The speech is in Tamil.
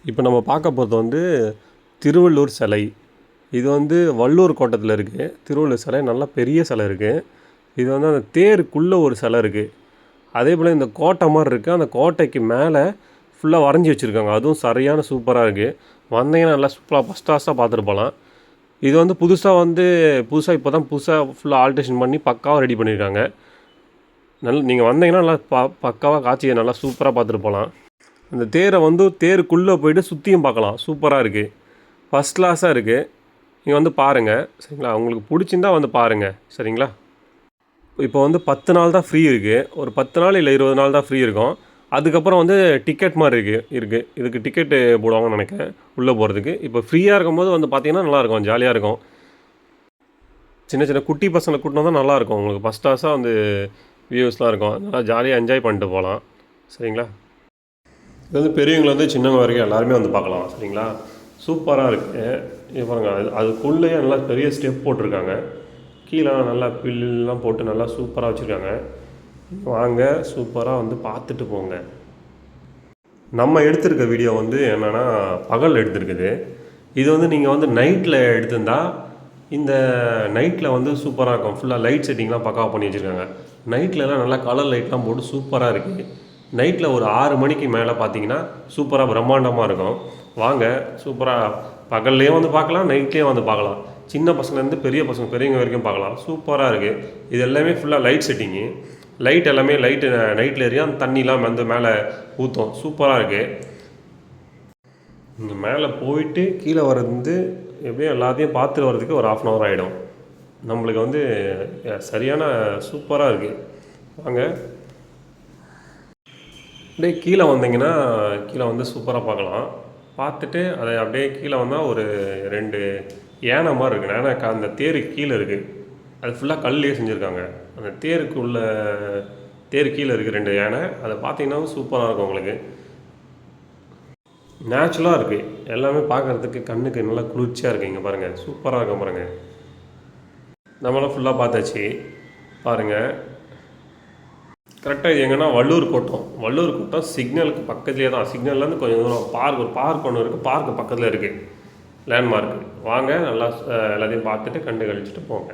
இப்போ நம்ம பார்க்க போகிறது வந்து திருவள்ளூர் சிலை. இது வந்து வள்ளூர் கோட்டத்தில் இருக்குது. திருவள்ளூர் சிலை நல்லா பெரிய சிலை இருக்குது. இது வந்து அந்த தேருக்குள்ளே ஒரு சிலை இருக்குது. அதே போல் இந்த கோட்டை மாதிரி இருக்குது. அந்த கோட்டைக்கு மேலே ஃபுல்லாக வரைஞ்சி வச்சுருக்காங்க. அதுவும் சரியான சூப்பராக இருக்குது. வந்தீங்கன்னா நல்லா சூப்பராக ஃபஸ்ட் கிளாஸாக பார்த்துட்டு போகலாம். இது வந்து புதுசாக இப்போ தான் ஃபுல்லாக ஆல்ட்ரேஷன் பண்ணி பக்காவாக ரெடி பண்ணியிருக்காங்க. நீங்கள் வந்தீங்கன்னா நல்லா பக்காவாக காட்சியை நல்லா சூப்பராக பார்த்துட்டு போகலாம். அந்த தேரை வந்து தேருக்குள்ளே போய்ட்டு சுற்றியும் பார்க்கலாம். சூப்பராக இருக்குது, ஃபஸ்ட் கிளாஸாக இருக்குது. நீங்கள் வந்து பாருங்கள் சரிங்களா. உங்களுக்கு பிடிச்சிருந்தா வந்து பாருங்கள் சரிங்களா. இப்போ வந்து 10 நாள் தான் ஃப்ரீ இருக்குது. ஒரு 10 நாள் இல்லை 20 நாள் தான் ஃப்ரீ இருக்கும். அதுக்கப்புறம் வந்து டிக்கெட் மாதிரி இருக்குது. இதுக்கு டிக்கெட்டு போடுவாங்கன்னு நினைக்கிறேன் உள்ளே போகிறதுக்கு. இப்போ ஃப்ரீயாக இருக்கும்போது வந்து பார்த்திங்கன்னா நல்லாயிருக்கும், ஜாலியாக இருக்கும். சின்ன சின்ன குட்டி பசங்களை கூட்டினா தான் நல்லாயிருக்கும். உங்களுக்கு ஃபஸ்ட் கிளாஸாக வந்து வியூஸ்லாம் இருக்கும். நல்லா ஜாலியாக என்ஜாய் பண்ணிட்டு போகலாம் சரிங்களா. இது வந்து பெரியவங்களை வந்து சின்னவங்க வரைக்கும் எல்லாருமே வந்து பார்க்கலாம் சரிங்களா. சூப்பராக இருக்குது. இது பாருங்கள், அதுக்குள்ளேயே நல்லா பெரிய ஸ்டெப் போட்டிருக்காங்க. கீழே நல்லா பில்லாம் போட்டு நல்லா சூப்பராக வச்சுருக்காங்க. வாங்க சூப்பராக வந்து பார்த்துட்டு போங்க. நம்ம எடுத்திருக்க வீடியோ வந்து என்னென்னா பகல் எடுத்துருக்குது. இது வந்து நீங்கள் வந்து நைட்டில் எடுத்திருந்தால் இந்த நைட்டில் வந்து சூப்பராக இருக்கும். ஃபுல்லாக லைட் செட்டிங்லாம் பக்காவாக பண்ணி வச்சுருக்காங்க. நைட்லலாம் நல்லா கலர் லைட்லாம் போட்டு சூப்பராக இருக்குது. நைட்டில் ஒரு 6 மணிக்கு மேலே பார்த்தீங்கன்னா சூப்பராக பிரம்மாண்டமாக இருக்கும். வாங்க சூப்பராக பகல்லையும் வந்து பார்க்கலாம், நைட்லேயும் வந்து பார்க்கலாம். சின்ன பசங்கலேருந்து பெரியவங்க வரைக்கும் பார்க்கலாம். சூப்பராக இருக்குது. இது எல்லாமே ஃபுல்லாக லைட் செட்டிங்கு. லைட் எல்லாமே நைட்டில் ஏரியா அந்த தண்ணிலாம் வந்து மேலே ஊற்றும். சூப்பராக இருக்குது. இங்கே மேலே போயிட்டு கீழே வர்றது எப்படியும் எல்லாத்தையும் பார்த்துட்டு வர்றதுக்கு ஒரு 1/2 hour ஆகிடும். நம்மளுக்கு வந்து சரியான சூப்பராக இருக்குது. வாங்க அப்படியே கீழே வந்தீங்கன்னா கீழே வந்து சூப்பராக பார்க்கலாம். பார்த்துட்டு அதை அப்படியே கீழே வந்தால் ஒரு 2 யானை மாதிரி இருக்குது. ஏன்னா அந்த தேருக்கு கீழே இருக்குது. அது ஃபுல்லாக கல்லையே செஞ்சுருக்காங்க. அந்த தேர் கீழே இருக்குது 2 யானை. அதை பார்த்தீங்கன்னா சூப்பராக இருக்கும். உங்களுக்கு நேச்சுரலாக இருக்குது. எல்லாமே பார்க்குறதுக்கு கண்ணுக்கு நல்லா குளிர்ச்சியாக இருக்குது. இங்கே பாருங்கள் சூப்பராக இருக்கும். பாருங்கள், நம்மளாம் ஃபுல்லாக பார்த்தாச்சு. பாருங்கள் கரெக்டாக இது எங்கன்னா வள்ளூர் கோட்டம் சிக்னலுக்கு பக்கத்துலேயே தான். சிக்னல்லேருந்து கொஞ்சம் தூரம் ஒரு பார்க் ஒன்று இருக்குது. பார்க்கு பக்கத்தில் இருக்குது லேண்ட்மார்க்கு. வாங்க நல்லா எல்லாத்தையும் பார்த்துட்டு கண்டு கழிச்சிட்டு போங்க.